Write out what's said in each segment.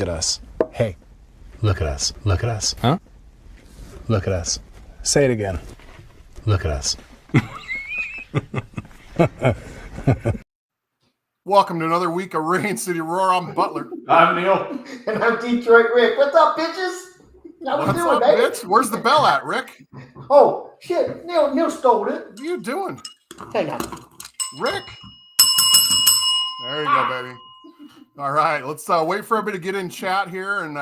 Look at us. Hey, look at us. Look at us. Huh? Look at us. Say it again. Look at us. Welcome to another week of Rain City Roar. I'm Butler. I'm Neil. And I'm Detroit Rick. What's up, bitches? How we What's doing, up, baby? bitch? Where's the bell at, Rick? Oh, shit. Neil stole it. What are you doing? Hang on. Rick? There you go, baby. All right, let's wait for everybody to get in chat here and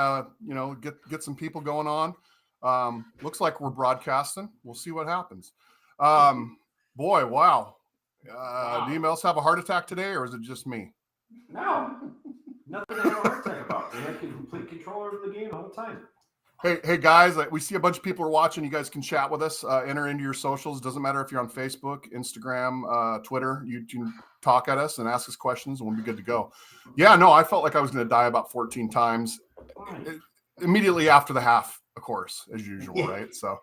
get some people going on. Looks like we're broadcasting. We'll see what happens. Boy, wow. Do anybody else have a heart attack today, or is it just me? No, nothing to have a heart attack about. They had complete control over the game the whole time. Hey guys, we see a bunch of people are watching. You guys can chat with us. Enter into your socials. Doesn't matter if you're on Facebook, Instagram, Twitter. You can talk at us and ask us questions, and we'll be good to go. Yeah, no, I felt like I was going to die about 14 times immediately after the half, of course, as usual, right? So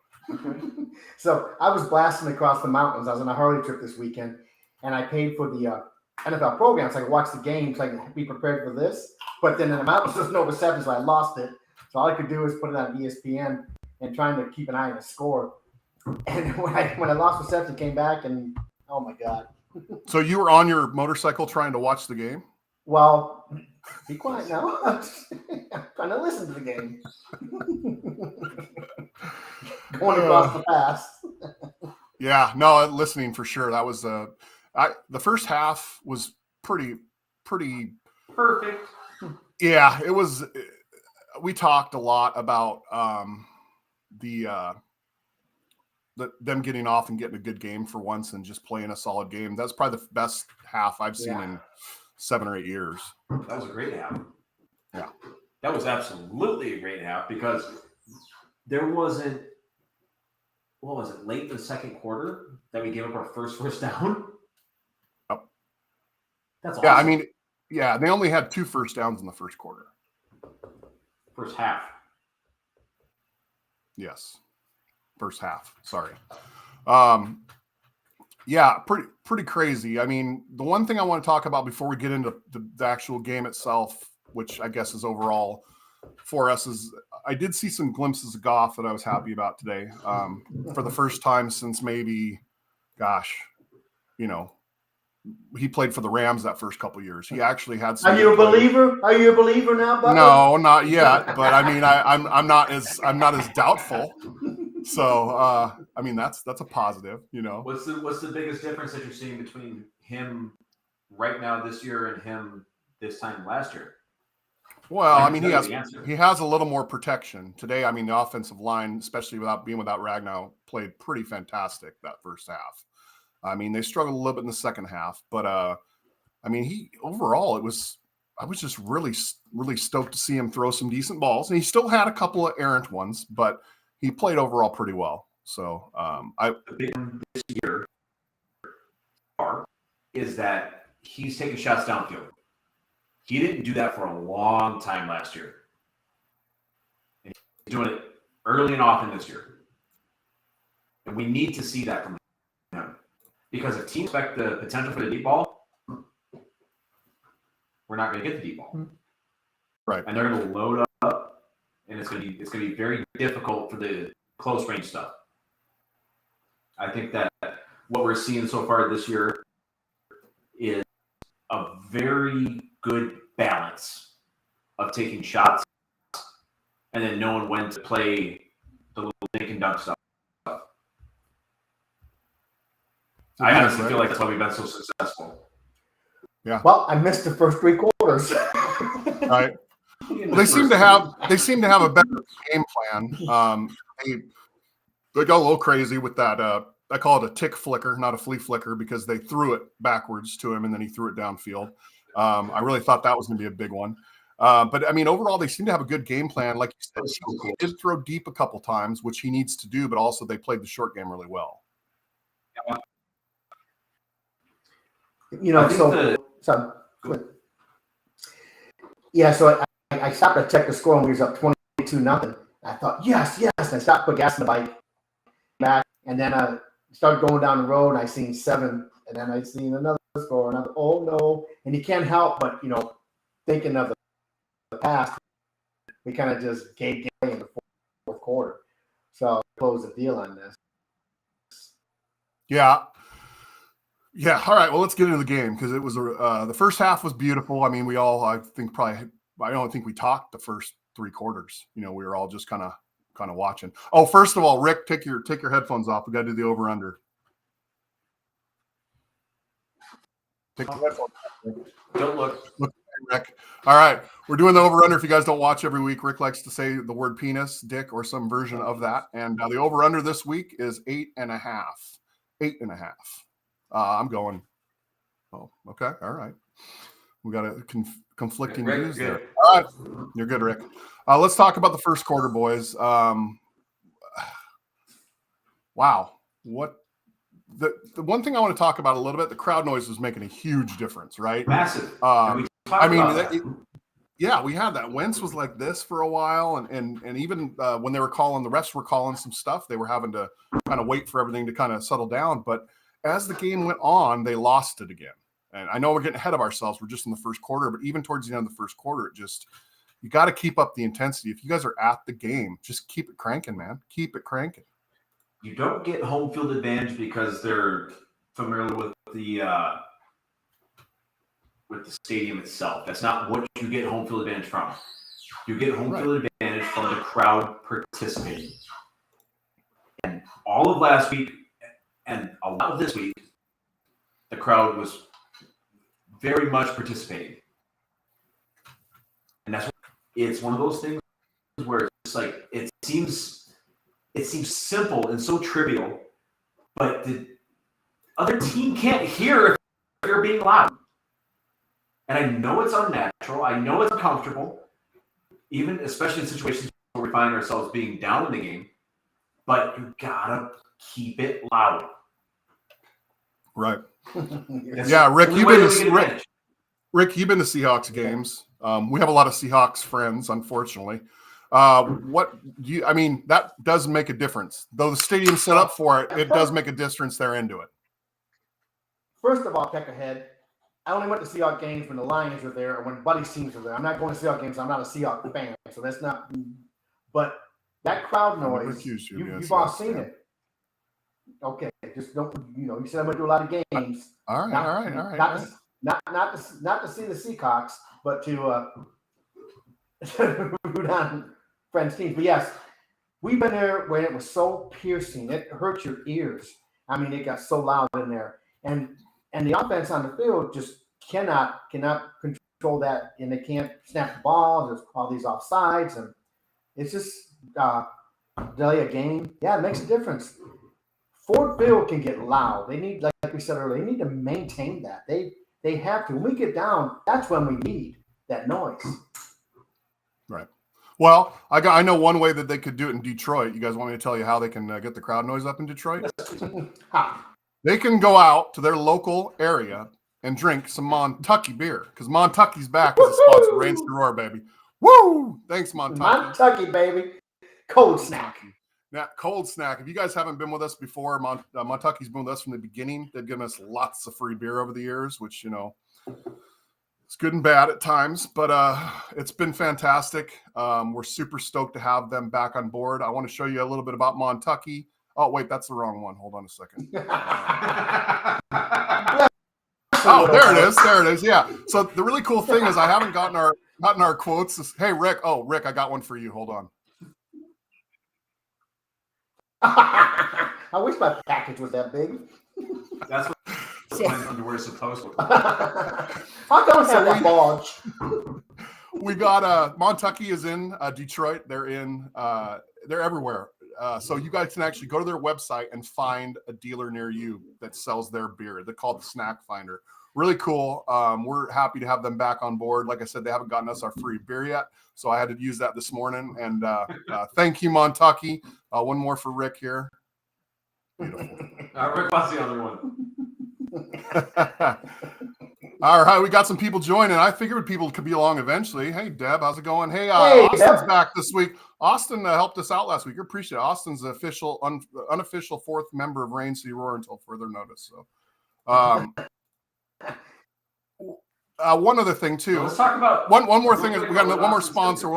I was blasting across the mountains. I was on a Harley trip this weekend, and I paid for the NFL program so I could watch the game so I could be prepared for this. But then in the mountains, there's no reception, so I lost it. So all I could do was put it on ESPN and trying to keep an eye on the score. And when I lost reception, came back, and oh my God. So you were on your motorcycle trying to watch the game? Well, be quiet now. I'm trying to listen to the game. Going across the pass. Yeah, no, listening for sure. That was the first half was pretty Perfect. Yeah, it was. We talked a lot about them getting off and getting a good game for once and just playing a solid game. That's probably the best half I've seen in 7 or 8 years. That was a great half. Yeah. That was absolutely a great half because there wasn't, what was it, late in the second quarter that we gave up our first down? Oh. That's awesome. Yeah, I mean, yeah, they only had 2 first downs in the first quarter. First half. Yes. First half. Sorry. Yeah, pretty crazy. I mean, the one thing I want to talk about before we get into the actual game itself, which I guess is overall for us, is I did see some glimpses of Goff that I was happy about today. For the first time since maybe, he played for the Rams that first couple of years. He actually had some. Are you a believer? Are you a believer now, Butler? No, not yet. But I mean, I'm not as doubtful. So I mean, that's a positive, What's the biggest difference that you're seeing between him right now this year and him this time last year? Well, I mean, he has a little more protection today. I mean, the offensive line, especially without Ragnow, played pretty fantastic that first half. I mean, they struggled a little bit in the second half, but I mean, overall, I was just really, really stoked to see him throw some decent balls, and he still had a couple of errant ones, but he played overall pretty well. So the big one this year is that he's taking shots downfield. He didn't do that for a long time last year. And he's doing it early and often this year. And we need to see that from him. Because if teams expect the potential for the deep ball, we're not going to get the deep ball. Right. And they're going to load up, and it's going to be very difficult for the close range stuff. I think that what we're seeing so far this year is a very good balance of taking shots and then knowing when to play the little dink and dunk stuff. I honestly feel like that's why we've been so successful. Yeah. Well, I missed the first 3 quarters. Right. Well, they seem to have a better game plan. They got a little crazy with that. I call it a tick flicker, not a flea flicker, because they threw it backwards to him and then he threw it downfield. I really thought that was going to be a big one. But I mean, overall, they seem to have a good game plan. Like you said, he did throw deep a couple times, which he needs to do, but also they played the short game really well. So I stopped to check the score and we was up 22-0. I thought, yes. And I stopped, put gas in the bike, back, and then I started going down the road and I seen 7, and then I seen another score, oh no. And you can't help but, thinking of the past we kind of just gave away in the fourth quarter. So close the deal on this. Yeah. Yeah. All right. Well, let's get into the game because it was the first half was beautiful. I mean, I don't think we talked the first 3 quarters. We were all just kind of watching. Oh, first of all, Rick, take your headphones off. We got to do the over under. Take the headphones off. Don't look. Rick. All right. We're doing the over-under. If you guys don't watch every week, Rick likes to say the word penis, dick, or some version of that. And the over-under this week is 8.5. 8.5. I'm going. Oh, okay. All right. We got a conflicting views there. All right. You're good, Rick. Let's talk about the first quarter, boys. Wow. What? The one thing I want to talk about a little bit, the crowd noise was making a huge difference, right? Massive. Yeah, we had that. Wentz was like this for a while, and even when they were calling, the refs were calling some stuff. They were having to kind of wait for everything to kind of settle down. But as the game went on, they lost it again. And I know we're getting ahead of ourselves. We're just in the first quarter, but even towards the end of the first quarter, you got to keep up the intensity. If you guys are at the game, just keep it cranking, man. Keep it cranking. You don't get home field advantage because they're familiar with the stadium itself. That's not what you get home field advantage from. You get home field advantage from the crowd participating. And all of last week and a lot of this week, the crowd was very much participating. And it's one of those things where it's like it seems simple and so trivial, but the other team can't hear if you're being loud. And I know it's unnatural. I know it's uncomfortable, especially in situations where we find ourselves being down in the game. But you gotta keep it loud. Right. Yeah, Rick, you've been to Seahawks games. We have a lot of Seahawks friends, unfortunately. That does make a difference. Though the stadium's set up for it, it does make a difference they're into it. First of all, peck ahead. I only went to Seahawks games when the Lions were there or when Buddy's teams were there. I'm not going to Seahawks games. I'm not a Seahawks fan, so that's not. But that crowd noise, you've all seen it. Okay, just don't. You said I'm going to do a lot of games. All right. Not to see the Seahawks, but to root on friends' teams. But yes, we've been there when it was so piercing. It hurt your ears. I mean, it got so loud in there. And the offense on the field just cannot control that, and they can't snap the ball. There's all these offsides, and it's just delay a game. Yeah, it makes a difference. Ford Field can get loud. They need, like we said earlier, they need to maintain that. They have to. When we get down, that's when we need that noise. Right. Well, I know one way that they could do it in Detroit. You guys want me to tell you how they can get the crowd noise up in Detroit? They can go out to their local area and drink some Montauk beer because Montauk's back as a sponsor. Reigns to roar, baby. Woo! Thanks, Montauk. Montauk, baby. Cold snack. Now, cold snack. If you guys haven't been with us before, Montauk's been with us from the beginning. They've given us lots of free beer over the years, which, it's good and bad at times, but it's been fantastic. We're super stoked to have them back on board. I want to show you a little bit about Montauk. Oh, wait, that's the wrong one. Hold on a second. Oh, there it is. There it is. Yeah. So the really cool thing is I haven't gotten our quotes. Hey, Rick. Oh, Rick, I got one for you. Hold on. I wish my package was that big. That's what my underwear is supposed to look like. I don't have that bulge. We got Montauk is in Detroit. They're everywhere. So you guys can actually go to their website and find a dealer near you that sells their beer. They're called the Snack Finder. Really cool. We're happy to have them back on board. Like I said, they haven't gotten us our free beer yet, so I had to use that this morning. And thank you, Montauk. One more for Rick here. Beautiful. Rick wants the other one. All right, we got some people joining. I figured people could be along eventually. Hey, Deb, how's it going? Hey, Austin's back this week. Austin helped us out last week. We appreciate it. Austin's the official, unofficial fourth member of Reigns to Roar until further notice. So, One other thing too. Let's talk about one more thing. We got one more sponsor.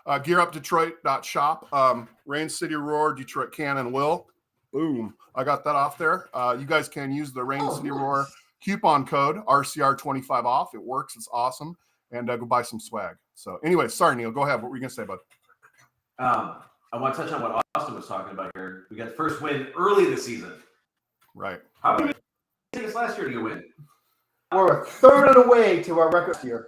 GearUpDetroit.shop. Rain City Roar, Detroit Cannon Will. Boom. I got that off there. You guys can use the Rain City Roar coupon code RCR25 off. It works. It's awesome. And go buy some swag. So anyway, sorry, Neil. Go ahead. What were you going to say, bud? I want to touch on what Austin was talking about here. We got the first win early this season. Right. How many take us last year to get a win? We're a third of the way to our record here.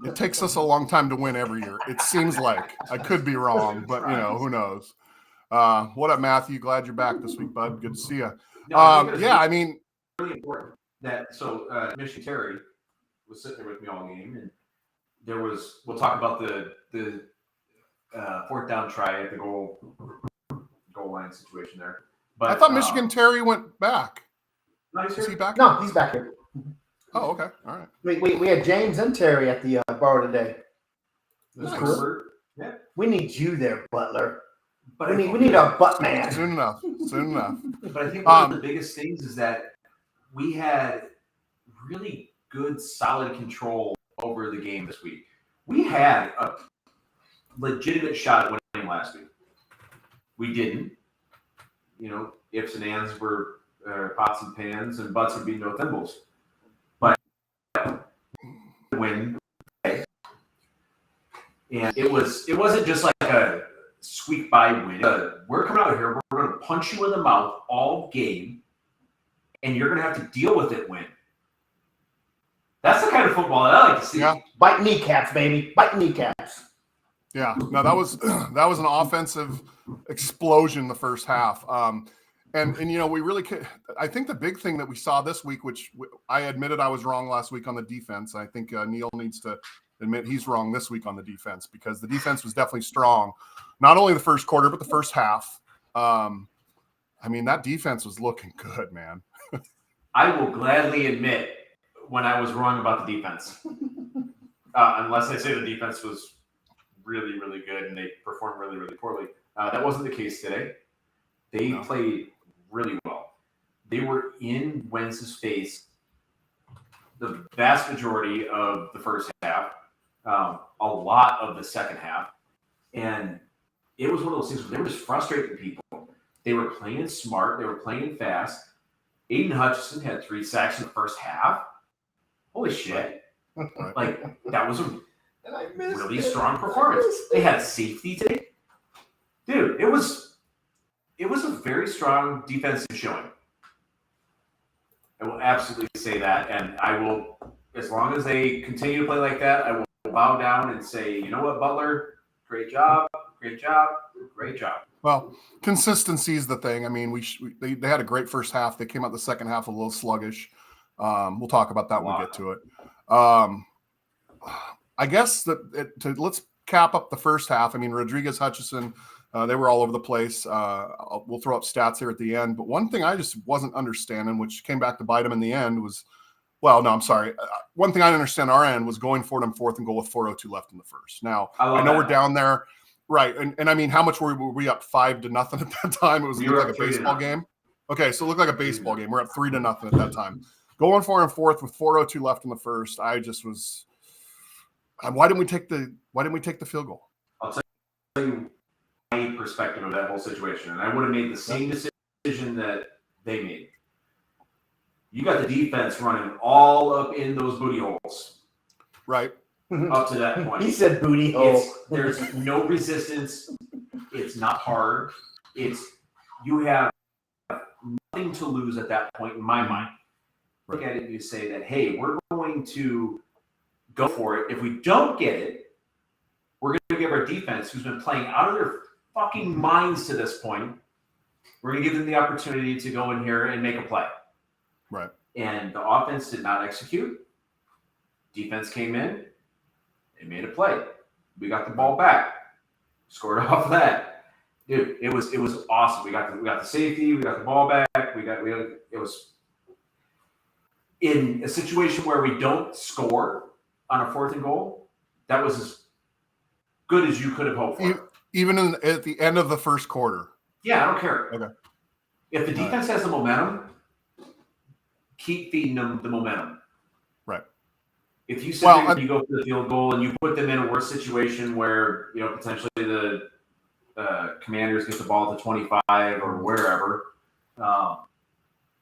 It takes us a long time to win every year. It seems like. I could be wrong, but who knows? What up, Matthew? Glad you're back this week, bud. Good to see you. No, I mean, really important that Michigan Terry was sitting there with me all game, and there was. We'll talk about the fourth down try at the goal line situation there. But I thought Michigan Terry went back. No, Is he back? No, he's back here. Oh, okay. All right. We had James and Terry at the bar today. Nice. Cool. Yeah. We need you there, Butler. But we need a butt man. Soon enough. But I think one of the biggest things is that we had really good, solid control over the game this week. We had a legitimate shot at winning last week. We didn't. Ifs and ands were pots and pans, and butts would be no thimbles. But win, and it wasn't just like a squeak by win. We're coming out here. We're going to punch you in the mouth all game, and you're going to have to deal with it. Win. That's the kind of football that I like to see. Yeah. Bite kneecaps, baby. Bite kneecaps. Yeah. No, that was an offensive explosion the first half. And we really could. I think the big thing that we saw this week, which I admitted I was wrong last week on the defense. I think Neil needs to admit he's wrong this week on the defense, because the defense was definitely strong. Not only the first quarter, but the first half. That defense was looking good, man. I will gladly admit when I was wrong about the defense. Unless I say the defense was really, really good and they performed really, really poorly. That wasn't the case today. They played really well. They were in Wentz's face the vast majority of the first half, a lot of the second half. And it was one of those things where they were just frustrating people. They were playing smart. They were playing fast. Aiden Hutchison had 3 sacks in the first half. Holy shit. Like, that was a really strong performance. They had safety today. Dude, it was a very strong defensive showing. I will absolutely say that. And I will, as long as they continue to play like that, I will bow down and say, you know what, Butler, great job. Well, consistency is the thing. I mean, they had a great first half. They came out the second half a little sluggish. We'll talk about that when we get to it. I guess let's cap up the first half. I mean, Rodriguez, Hutchison, they were all over the place. We'll throw up stats here at the end. But one thing I just wasn't understanding, which came back to bite them in the end, was, one thing I didn't understand our end was going for it on fourth and goal with 4:02 left in the first. Now, I know we're down there. Right. And I mean, how much were we up 5-0 at that time? It was like a baseball game. Okay. So it looked like a baseball game. We're up 3-0 at that time. Going for it on fourth with 4:02 left in the first. I just was, why didn't we take the field goal? I'll tell you my perspective of that whole situation. And I would have made the same decision that they made. You got the defense running all up in those booty holes. Right. Up to that point. He said booty hole. There's no resistance. It's not hard. You have nothing to lose at that point in my mind. Look at it and you say that, hey, we're going to go for it. If we don't get it, we're going to give our defense, who's been playing out of their fucking minds to this point, we're going to give them the opportunity to go in here and make a play. Right. And the offense did not execute. Defense came in. They made a play. We got the ball back. Scored off of that. Dude, it was awesome. We got the safety. We got the ball back. It was in a situation where we don't score on a fourth and goal. That was as good as you could have hoped for. Even at the end of the first quarter. Yeah, I don't care. Okay. If the defense has the momentum, keep feeding them the momentum. Right. if you sit there and you go for the field goal and you put them in a worse situation where, potentially the Commanders get the ball at the 25 or wherever,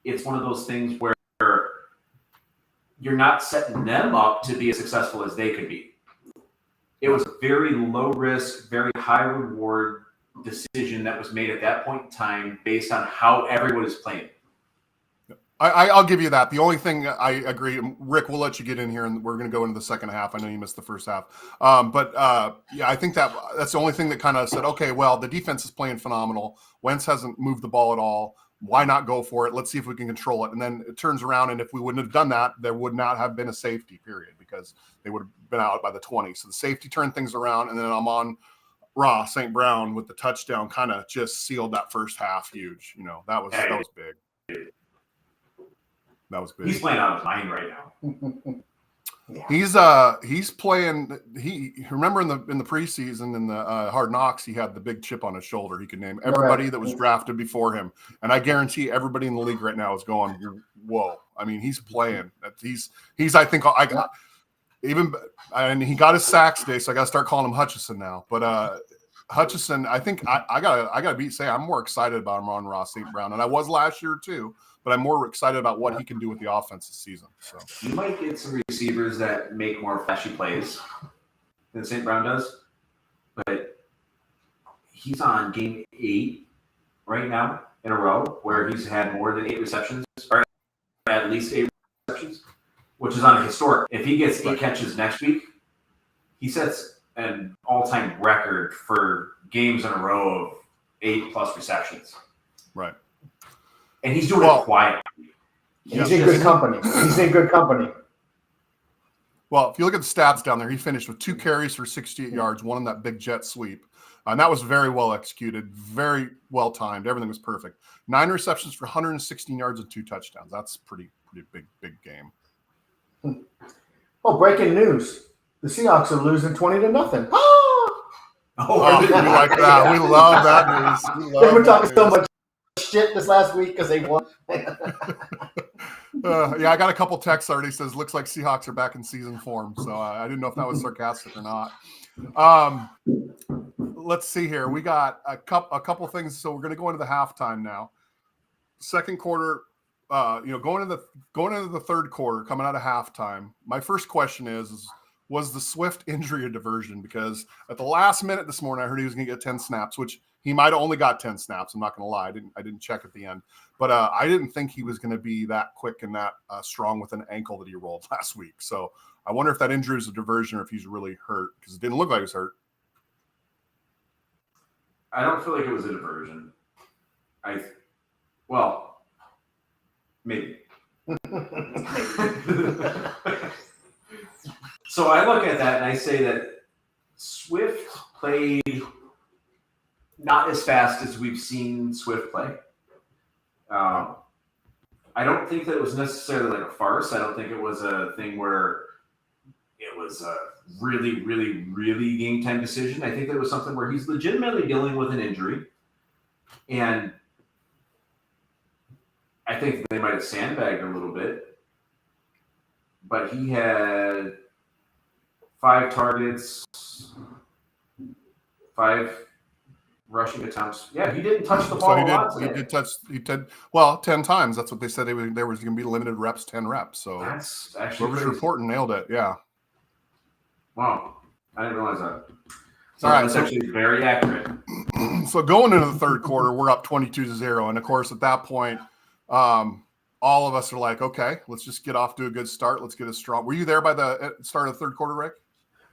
it's one of those things where you're not setting them up to be as successful as they could be. It was a very low risk, very high reward decision that was made at that point in time based on how everyone is playing. I'll give you that. The only thing I agree, Rick, we'll let you get in here and we're going to go into the second half. I know you missed the first half. I think that's the only thing that kind of said, okay, well, the defense is playing phenomenal. Wentz hasn't moved the ball at all. Why not go for it? Let's see if we can control it. And then it turns around, and if we wouldn't have done that, there would not have been a safety, period, because they would have been out by the 20. So the safety turned things around, and then Amon-Ra St. Brown with the touchdown kind of just sealed that first half huge. That was big. That was big. He's playing out of his mind right now. He's playing. Remember in the preseason in the Hard Knocks, he had the big chip on his shoulder. He could name everybody that was drafted before him, and I guarantee everybody in the league right now is going, "Whoa!" I mean, he's playing. He's. I think I got and he got his sacks today, so I got to start calling him Hutchison now. But Hutchison, I think I gotta say I'm more excited about Amon-Ra St. Brown, and I was last year too. But I'm more excited about what he can do with the offense this season. So you might get some receivers that make more flashy plays than St. Brown does, but he's on game 8 right now in a row where he's had more than 8 receptions, or at least 8 receptions, which is on a historic. If he gets 8 catches next week, he sets an all-time record for games in a row of 8+ receptions. Right. And he's doing it quietly. He's in good company. He's in good company. Well, if you look at the stats down there, he finished with 2 carries for 68 yards, one in that big jet sweep. And that was very well executed, very well timed. Everything was perfect. 9 receptions for 116 yards and 2 touchdowns. That's pretty big game. Oh, breaking news. The Seahawks are losing 20-0. Oh, we like that. We love that news. They were talking so much shit this last week because they won. I got a couple texts already. Says looks like Seahawks are back in season form. So I didn't know if that was sarcastic or not. Let's see here. We got a couple things. So we're going to go into the halftime now. Second quarter. Going into the third quarter, coming out of halftime. My first question is was the Swift injury a diversion? Because at the last minute this morning, I heard he was going to get 10 snaps, which he might have only got 10 snaps. I'm not going to lie. I didn't check at the end. But I didn't think he was going to be that quick and that strong with an ankle that he rolled last week. So I wonder if that injury is a diversion or if he's really hurt, because it didn't look like he was hurt. I don't feel like it was a diversion. Maybe. So I look at that and I say that Swift played not as fast as we've seen Swift play. I don't think that it was necessarily like a farce. I don't think it was a thing where it was a really, really, really game time decision. I think that it was something where he's legitimately dealing with an injury. And I think they might have sandbagged a little bit. But he had 5 targets, 5 rushing attempts. Yeah, he didn't touch the ball a lot. He did 10 times. That's what they said. There was going to be limited reps, 10 reps. So that's actually whoever's reporting nailed it. Yeah. Wow. I didn't realize that. So all right. That's actually very accurate. So going into the third quarter, we're up 22-0. And of course, at that point, all of us are like, okay, let's just get off to a good start. Let's get a strong. Were you there by the start of the third quarter, Rick?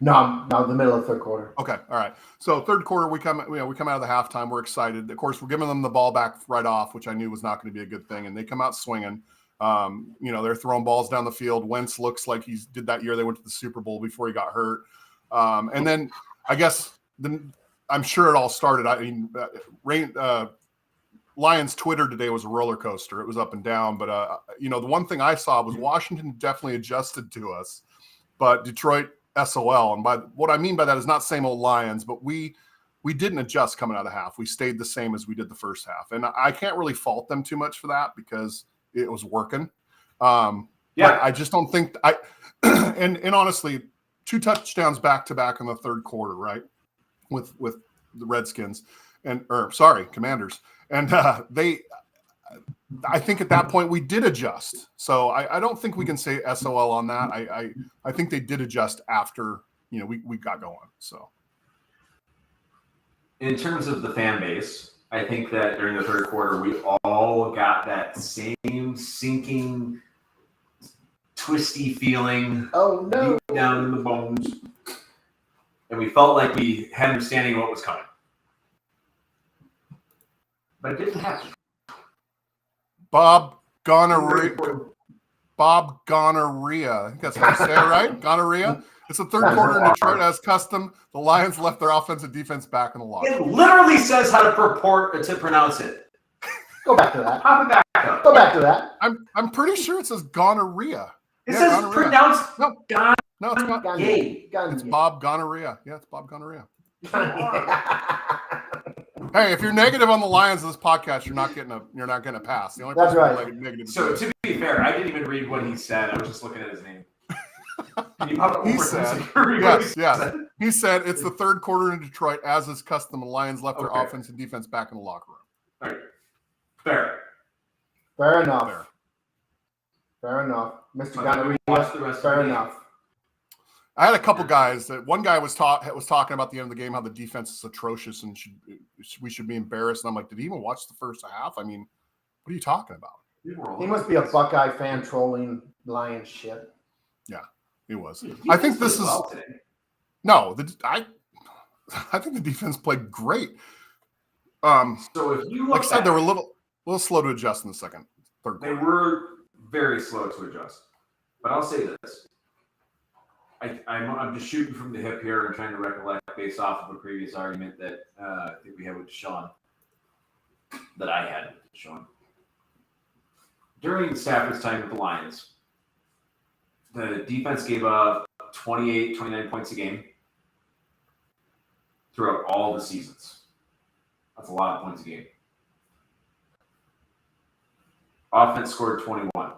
No, the middle of the third quarter. Okay, all right. So third quarter, we come out of the halftime. We're excited. Of course, we're giving them the ball back right off, which I knew was not going to be a good thing. And they come out swinging. They're throwing balls down the field. Wentz looks like he did that year they went to the Super Bowl before he got hurt. And then I guess I'm sure it all started. Lions Twitter today was a roller coaster. It was up and down. But, the one thing I saw was Washington definitely adjusted to us, but Detroit SOL. And by what I mean by that is not same old Lions, but we didn't adjust coming out of half. We stayed the same as we did the first half. And I can't really fault them too much for that because it was working. Yeah, I just don't think and honestly, 2 touchdowns back to back in the third quarter, right? With the Redskins Commanders. And I think at that point we did adjust. So I don't think we can say SOL on that. I think they did adjust after, we got going. So in terms of the fan base, I think that during the third quarter, we all got that same sinking, twisty feeling. Oh, no. Deep down in the bones. And we felt like we had understanding of what was coming. But it didn't happen. Bob Gonorrhea. I think that's how you say it, right? Gonorrhea. It's the third quarter in Detroit as custom. The Lions left their offense and defense back in the locker. It literally says how to pronounce it. Go back to that. Pop it back up. Go back to that. I'm pretty sure it says gonorrhea. It says gonorrhea. pronounced No, it's not. gay. It's Bob Gonorrhea. Yeah, it's Bob Gonorrhea. Hey, if you're negative on the Lions in this podcast, you're not getting a pass. The only That's person right. negative. So to be fair, I didn't even read what he said. I was just looking at his name. Yes. He said it's the third quarter in Detroit, as is custom. The Lions left their offense and defense back in the locker room. All right. Fair. Fair enough. Mr. Gonorrhea, fair enough. I had a couple guys that one guy was talking about the end of the game, how the defense is atrocious and we should be embarrassed. And I'm like, did he even watch the first half? I mean, what are you talking about? He must be a Buckeye fan trolling Lions shit. Yeah, he was. I think this is no. I think the defense played great. So if you like I said, they were a little slow to adjust in the third quarter. They were very slow to adjust. But I'll say this. I'm just shooting from the hip here and trying to recollect based off of a previous argument that I think we had with Sean, that I had with Sean. During Stafford's time with the Lions, the defense gave up 28, 29 points a game throughout all the seasons. That's a lot of points a game. Offense scored 21.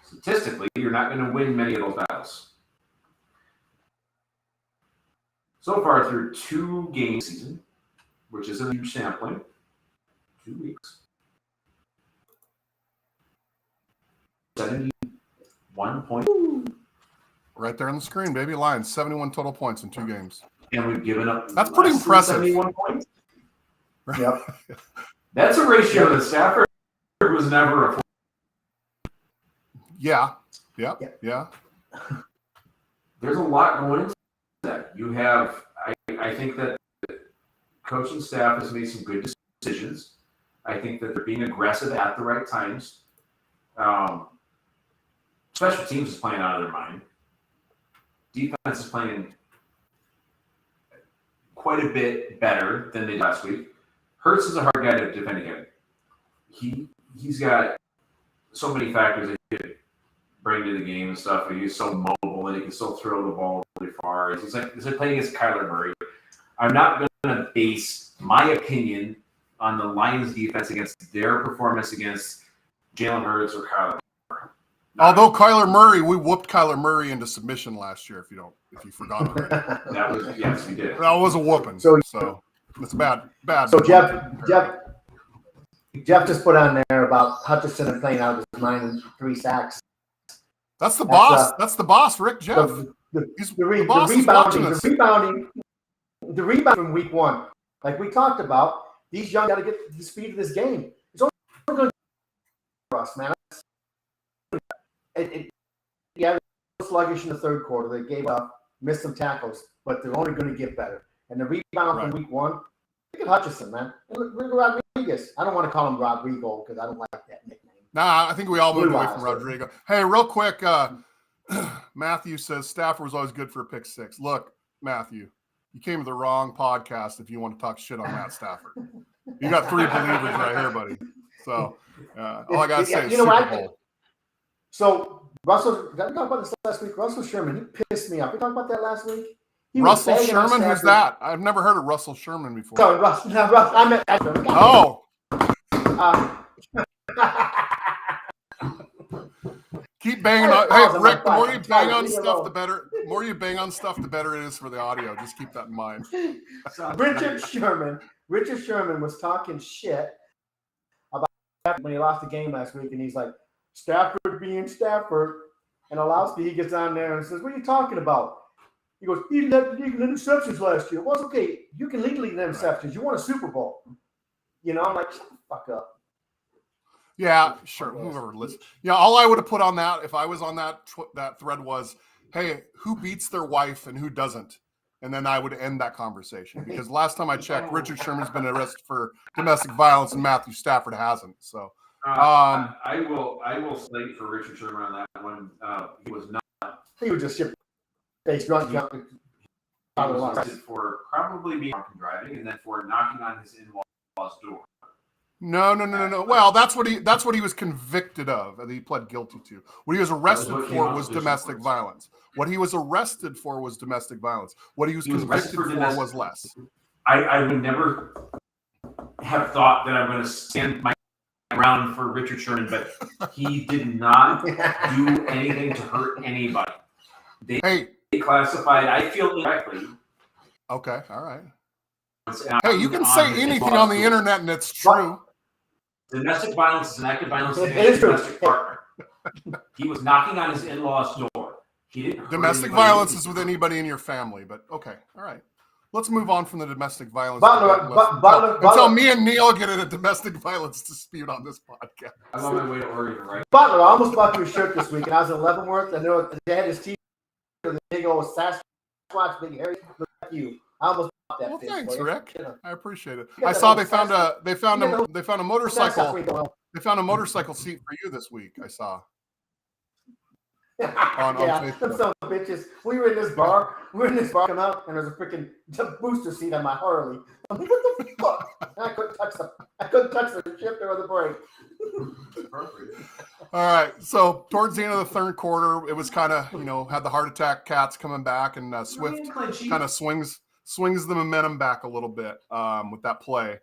Statistically, you're not going to win many of those battles. So far, through 2 game season, which is a huge sampling, 2 weeks, 71 points. Right there on the screen, baby. Lions, 71 total points in 2 games. And we've given up. That's pretty impressive. 71 points. Yep. That's a ratio that Stafford was never a. Yeah. There's a lot going into that. You have, I think that the coaching staff has made some good decisions. I think that they're being aggressive at the right times. Special teams is playing out of their mind. Defense is playing quite a bit better than they did last week. Hurts is a hard guy to defend against. He's got so many factors that he could bring to the game and stuff. He's so mobile and he can still throw the ball really far. It's like playing against Kyler Murray. I'm not going to base my opinion on the Lions defense against their performance against Jalen Hurts or Kyler Murray. Although Kyler Murray, we whooped Kyler Murray into submission last year. If you forgot already. That was, yes, we did. That was a whooping. So it's bad. So Jeff just put on there about Hutchison and playing out of his mind and 3 sacks. That's the boss. That's the boss, Rick Jeff. The rebound from week 1, like we talked about, these young got to get the speed of this game. It's only going to for us, man. Yeah, sluggish in the third quarter. They gave up, missed some tackles, but they're only going to get better. And the rebound from week 1, look at Hutchison, man. Look at Rodriguez. I don't want to call him Rodrigo because I don't like that nickname. Nah, I think we all moved away from Rodrigo. Hey, real quick, Matthew says Stafford was always good for a pick 6. Look, Matthew, you came to the wrong podcast if you want to talk shit on Matt Stafford. You got 3 believers right here, buddy. So all I got to say is Super Bowl. So Russell, did we talk about this last week? Russell Sherman, he pissed me off. We talked about that last week? Russell Sherman? Who's that? I've never heard of Russell Sherman before. Sorry, Russ. I meant Oh. Keep banging on. Hey, Pause on Rick, the my more bike. you I'm bang tired. on Leave me stuff, alone. the better. The more you bang on stuff, the better it is for the audio. Just keep that in mind. Richard Sherman was talking shit about when he lost the game last week, and he's like, Stafford being Stafford. And Olowski, he gets on there and says, what are you talking about? He goes, he led the league in interceptions last year. Well, it's okay. You can lead the league in interceptions. You won a Super Bowl. You know, I'm like, shut the fuck up. Yeah, sure. Whoever listens. Yeah, all I would have put on that if I was on that thread was, hey, who beats their wife and who doesn't? And then I would end that conversation because last time I checked, Richard Sherman's been arrested for domestic violence and Matthew Stafford hasn't. So I will slate for Richard Sherman on that one. He was not. He was just shit face drunk. He was arrested for probably being drunk and driving, and then for knocking on his in-laws' door. No. Well, that's what he was convicted of, and he pled guilty to. What he was arrested for was domestic violence. What he was arrested for was domestic violence. What he was convicted for was less. I would never have thought that I'm going to stand my ground for Richard Sherman, but he did not do anything to hurt anybody. They classified, I feel incorrectly. Okay, all right. Hey, you can say anything on the internet and it's true. Domestic violence is an act of violence against his domestic partner. He was knocking on his in-laws' door. He didn't. Domestic violence is with anybody in your family, but okay, all right. Let's move on from the domestic violence. Butler, until me and Neil get in a domestic violence dispute on this podcast. I'm on my way to Oregon, right? Butler, I almost bought you a shirt this week, and I was in Leavenworth, and they had his T-shirt, the big old Sasquatch, big hairy. Look at you. I almost bought that. Well, thanks, Rick. I appreciate it. Yeah, I saw they found a motorcycle. They found a motorcycle seat for you this week. I saw. on them son of bitches. We were in this bar. Come out, and there's a freaking booster seat on my Harley. I'm like, what the fuck? I couldn't touch the shifter or the brake. All right. So towards the end of the third quarter, it was kind of had the heart attack cats coming back, and Swift kind of swings the momentum back a little bit with that play.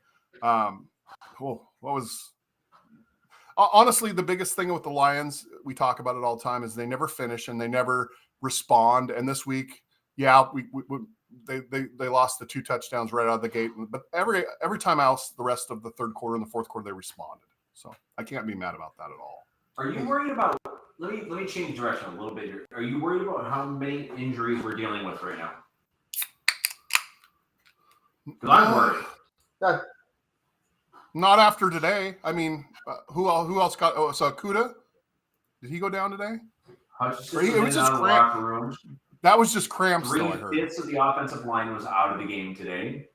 Honestly, the biggest thing with the Lions, we talk about it all the time, is they never finish and they never respond. And this week, they lost the 2 touchdowns right out of the gate. But every time else, the rest of the third quarter and the fourth quarter, they responded. So I can't be mad about that at all. Are you worried about? Let me change direction a little bit here. Are you worried about how many injuries we're dealing with right now? Because I'm worried. Not after today. I mean, who else got? Oh, so Kuda, did he go down today? Hutchison it was just cramp. That was just cramps. 3/5 of the offensive line was out of the game today.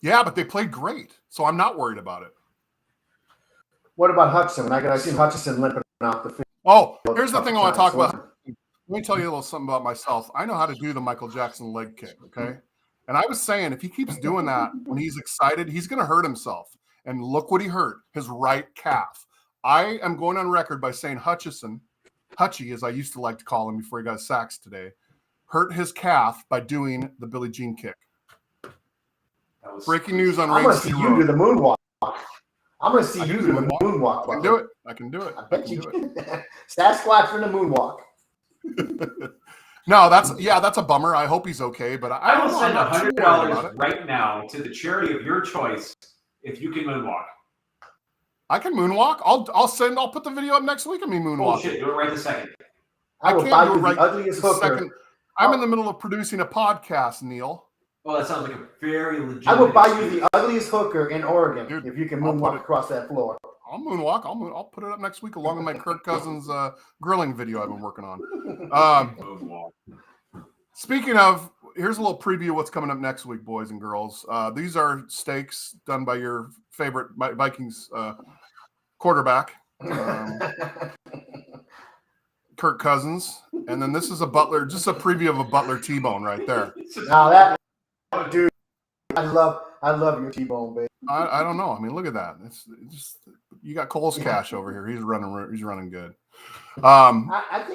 Yeah, but they played great, so I'm not worried about it. What about Hudson? I seen Hutchison limping off the field. Oh, here's the thing I want to talk about. Let me tell you a little something about myself. I know how to do the Michael Jackson leg kick. Okay. And I was saying, if he keeps doing that when he's excited, he's going to hurt himself. And look what he hurt, his right calf. I am going on record by saying Hutchison, Hutchie, as I used to like to call him before he got sacked today, hurt his calf by doing the Billie Jean kick. Breaking news on I'm going to see you do the moonwalk. I'm going to see you do the moonwalk. I can do it. I can do it. I bet you can. Sasquatch for the moonwalk. No, that's a bummer. I hope he's okay, but I will send $100 right now to the charity of your choice if you can moonwalk. I can moonwalk. I'll put the video up next week of me moonwalking. Oh shit, do it right this second. I will buy you the ugliest hooker. I'm in the middle of producing a podcast, Neil. Well, that sounds like a very legitimate. I will buy you the ugliest hooker in Oregon, dude, if you can moonwalk across that floor. I'll moonwalk. I'll put it up next week along with my Kirk Cousins grilling video I've been working on. Speaking of, here's a little preview of what's coming up next week, boys and girls. These are steaks done by your favorite Vikings quarterback, Kirk Cousins. And then this is a Butler, just a preview of a Butler T-bone right there. Now that, dude, I love your T-bone, baby. I don't know. I mean, look at that. It's just, you got Cole's Cash over here. He's running good. I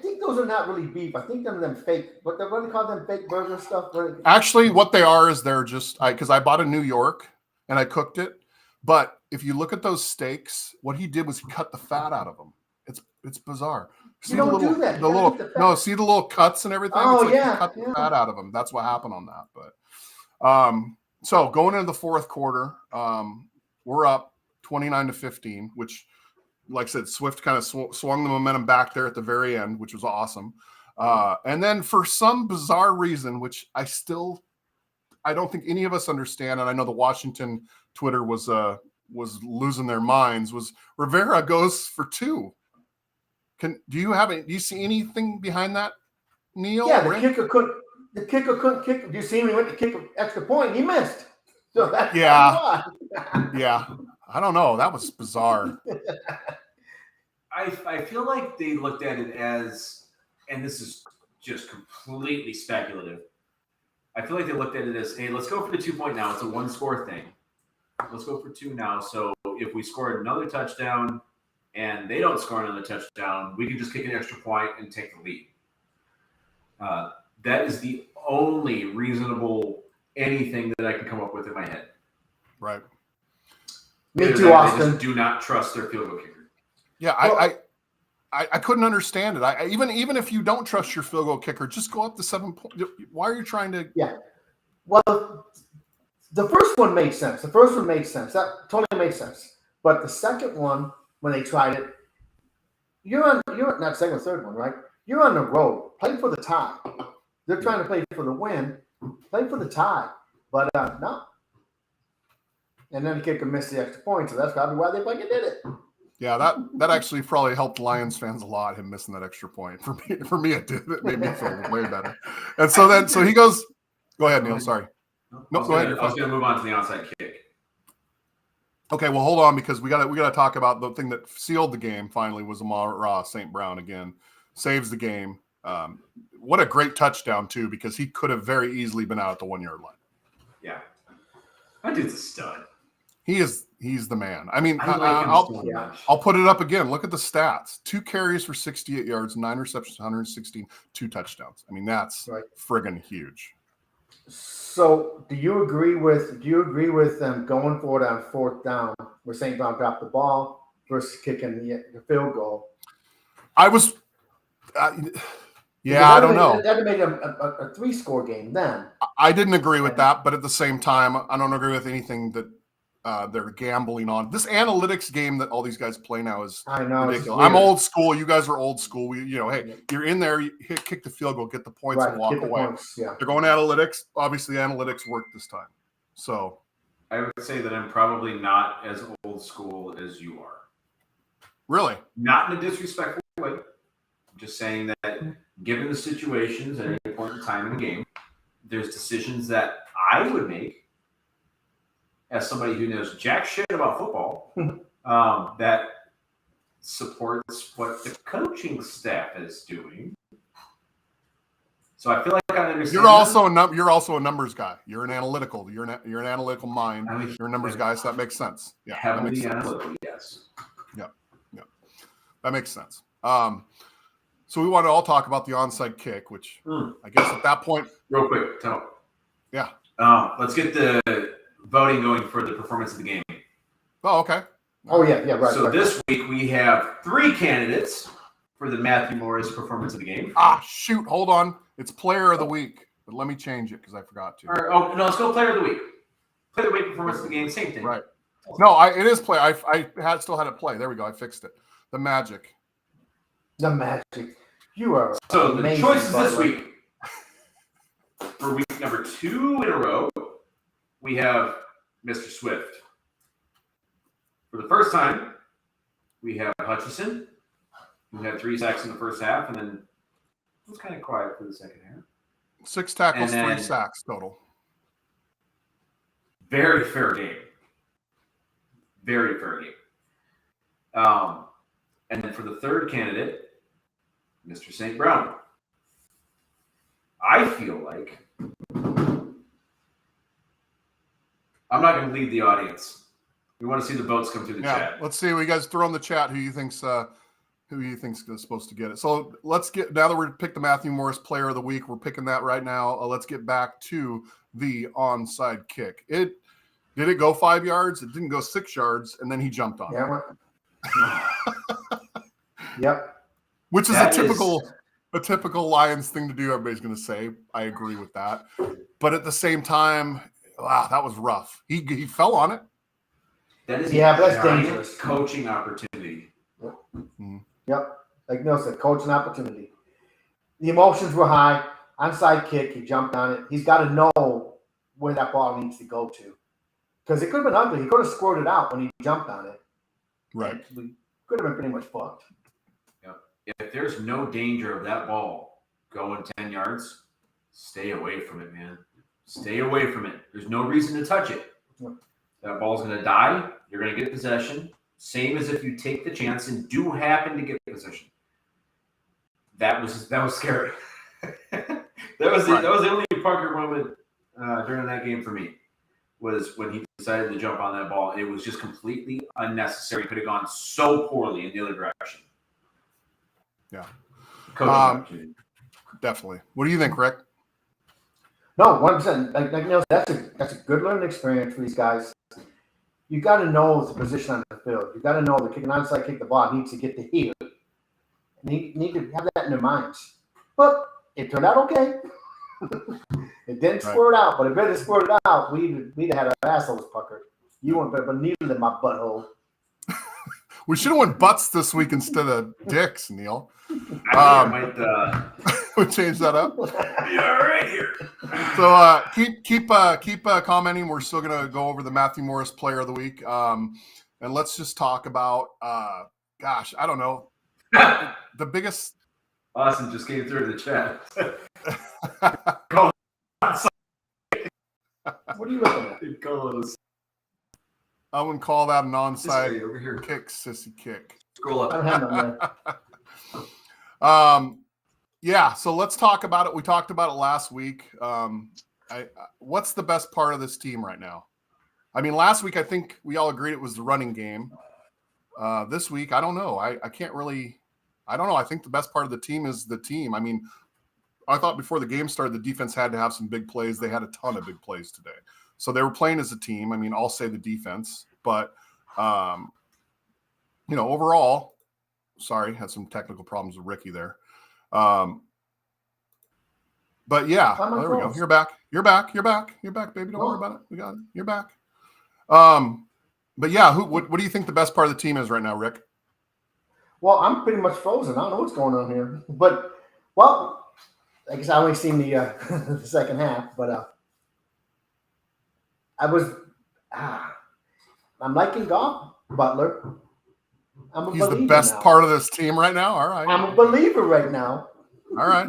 think those are not really beef. I think them fake. What do they call them? Fake burger stuff. Actually, what they are is they're just because I bought a New York and I cooked it, but if you look at those steaks, what he did was he cut the fat out of them. It's bizarre. See You the don't little, do that. the You little, gotta eat the no, fat. see the little cuts and everything. Oh, It's like yeah, he cut the yeah. fat out of them. That's what happened on that. But so going into the fourth quarter, we're up 29-15, which, like I said, Swift kind of swung the momentum back there at the very end, which was awesome. And then for some bizarre reason, which I don't think any of us understand, and I know the Washington Twitter was losing their minds, was Rivera goes for 2. Do you see anything behind that, Neil? Yeah, the kicker couldn't kick. Do you see him? He went to kick an extra point. He missed. So that's why. Yeah. I don't know. That was bizarre. I feel like they looked at it as, and this is just completely speculative. I feel like they looked at it as, hey, let's go for the 2-point now. It's a 1-score thing. Let's go for 2 now. So if we score another touchdown and they don't score another touchdown, we can just kick an extra point and take the lead. That is the only reasonable anything that I can come up with in my head. Right. Me too, Austin. They just do not trust their field goal kicker. Yeah, Well, I couldn't understand it. Even if you don't trust your field goal kicker, just go up to 7 points. Why are you trying to? Yeah. Well, the first one made sense. That totally made sense. But the second one, when they tried it, you're not second or third one, right? You're on the road. Play for the tie. They're trying to play for the win. Play for the tie. But no. And then the kicker missed the extra point, so that's probably why they fucking did it. Yeah, that actually probably helped Lions fans a lot, him missing that extra point. For me it did. It made me feel way better. And so he goes, go ahead, Neil, sorry. No, go ahead. I was going to move on to the onside kick. Okay, well, hold on, because we got to talk about the thing that sealed the game. Finally, was Amon-Ra St. Brown again, saves the game. What a great touchdown too, because he could have very easily been out at the 1-yard line. Yeah, that dude's a stud. He's the man. I mean, I like him so much. I'll put it up again. Look at the stats: 2 carries for 68 yards, 9 receptions, 116, 2 touchdowns. I mean, that's friggin' huge. So, do you agree with them going for it on 4th down where St. Brown dropped the ball versus kicking the field goal? I was, I don't know. That made a 3-score game then. I didn't agree with that, but at the same time, I don't agree with anything that they're gambling on. This analytics game that all these guys play now is ridiculous. I'm old school. You guys are old school. Hey, you're in there, you kick the field goal, get the points, and walk away. They're going analytics. Obviously, analytics worked this time. So I would say that I'm probably not as old school as you are. Really? Not in a disrespectful way. I'm just saying that given the situations at any point in time in the game, there's decisions that I would make as somebody who knows jack shit about football, that supports what the coaching staff is doing. So I feel like I understand. You're also a numbers guy. You're an analytical. You're an analytical mind. You're a numbers guy, so that makes sense. Yeah, heavily analytical. Yes. Yeah, that makes sense. So we want to all talk about the onside kick, which I guess at that point, real quick, tell me. Yeah. Let's get the voting going for the performance of the game. Oh, okay. Oh, yeah, right. So this week we have 3 candidates for the Matthew Morris performance of the game. Shoot. Hold on. It's player of the week, but let me change it because I forgot to. No, let's go player of the week. Player of the week, performance of the game, same thing. Right. No, it is play. I still had it play. There we go. I fixed it. The Magic. The Magic. You are so amazing, the choices this week for week number 2 in a row. We have Mr. Swift. For the first time, we have Hutchison, who had 3 sacks in the first half, and then it was kind of quiet for the second half. 6 tackles, 3 sacks total. Very fair game. Very fair game. And then for the third candidate, Mr. St. Brown. I feel like I'm not going to lead the audience. We want to see the votes come through the chat. Let's see. You guys throw in the chat who you think's supposed to get it. So let's get, now that we're picked the Matthew Morris Player of the Week, we're picking that right now. Let's get back to the onside kick. Did it go 5 yards? It didn't go 6 yards, and then he jumped on it. Yep. Which is a typical Lions thing to do. Everybody's going to say, I agree with that. But at the same time, wow, that was rough. He fell on it. That is that's dangerous. Coaching opportunity. Yep. Like Neil said, coaching opportunity. The emotions were high. Onside kick, he jumped on it. He's got to know where that ball needs to go to. Because it could have been ugly. He could have squirted out when he jumped on it. Right. We could have been pretty much fucked. If there's no danger of that ball going 10 yards, stay away from it, man. Stay away from it. There's no reason to touch it. Yep. That ball's going to die. You're going to get possession. Same as if you take the chance and do happen to get possession. That was scary. that was the only Parker moment during that game for me, was when he decided to jump on that ball. It was just completely unnecessary. Could have gone so poorly in the other direction. Yeah. Definitely. What do you think, Rick? No, 100%. Like Neil said, that's a good learning experience for these guys. You got to know the position on the field. You got to know the kick, an onside kick, the ball needs to get to here. Need to have that in their minds. But it turned out okay. It didn't squirt out, but if it had squirted out, we'd have had our assholes puckered. You weren't, but neither in my butthole. We should have went butts this week instead of dicks, Neil. I might we change that up. Yeah, right here. So keep commenting. We're still gonna go over the Matthew Morris Player of the Week, and let's just talk about gosh, I don't know, the biggest. Austin just came through the chat. What are you looking at? I wouldn't call that an onside over here. kick, sissy kick. Scroll up. I don't have none there. Yeah, so let's talk about it. We talked about it last week. What's the best part of this team right now? I mean, last week I think we all agreed it was the running game. This week, I don't know. I can't really – I don't know. I think the best part of the team is the team. I mean, I thought before the game started, the defense had to have some big plays. They had a ton of big plays today. So they were playing as a team. I mean, I'll say the defense. But, overall – sorry, had some technical problems with Ricky there. But yeah, there we go. You're back, baby. Don't worry about it. We got it. You're back. But yeah, what do you think the best part of the team is right now, Rick? Well, I'm pretty much frozen. I don't know what's going on here. But, well, I guess I only seen the the second half. But I'm liking Goff, Butler. He's the best part of this team right now. All right. I'm a believer right now. All right.